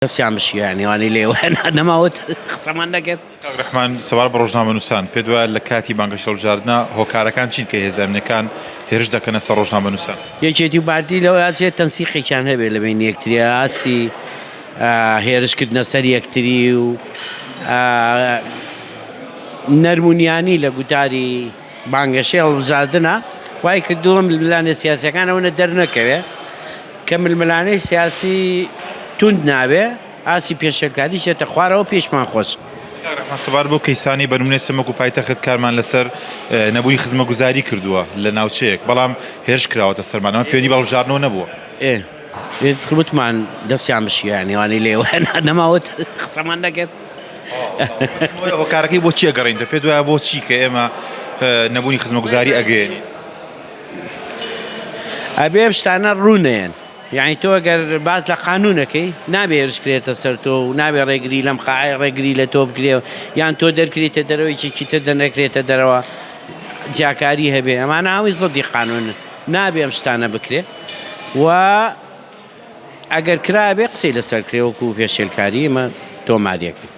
دەستیان یعنیوانی لێوە نەماوت قسەمان نەکرد. ڕحمان سەوار بە ڕۆژنامەنووسان پێ وایە لە کاتی بانگە شەڵبژاردنە هۆکارەکان چین کە هێزانەکان هێرش دەکەنە سەر ڕۆژنامەنووسان؟ یەکێتی بارتی لەوە چێت تەنسیقێکیان هەبێت لە بین یەکتریە ئاستی هێرشکردنە سەر یەکتری و نەرمونیانی لە گوتاری بانگەشەی هەڵبژاردنە وای کردووە ململانە سیاسەکانەوە دەرنەکەوێت کە ململانەی سیاسی توند نابێ ئاسی پێشەکاری چێتە خوارەوە پێشمان خۆش. سەبار بۆ کەیسانی بەنمونێ سەمەک و پایتەخت کارمان لەسەر نەبووی خزمەتگوزاری کردووە لە ناوچەیەک بەڵام هێرش کراوەتە سەرمانەوە پێوەنی بەڵبژاردنەوە نەبووە. وتمان دەستیان یعنیوانی لێوە نەماوت قسەمان نەکرد. هۆکارەکەی بۆ چی ئەگەڕێنیتە؟ پێت وایە بۆچی کە ئێمە نەبوونی خزمەتگوزاری ئەگەیەنین؟ ئەبێ شتانە ڕوونێن، یعنی تۆ ئەگەر باز لە قانونەکەی نابێ هێرشکرێتە سەر تۆ و نابێ ڕێگری لەم قاعەی ڕێگری لە تۆ بکرێ یان تۆ دەرکرێتە دەرەوەیکی تر دەنەکرێتە دەرەوە جیاکاری هەبێ. ئەمانە هاوی زەدی قانونن، نابێ ئەم شتانە بکرێ و ئەگەر کرا بێ قسەی لەسەر کرێ وەکو پێشێلکاری ئمە تۆماریەکەی.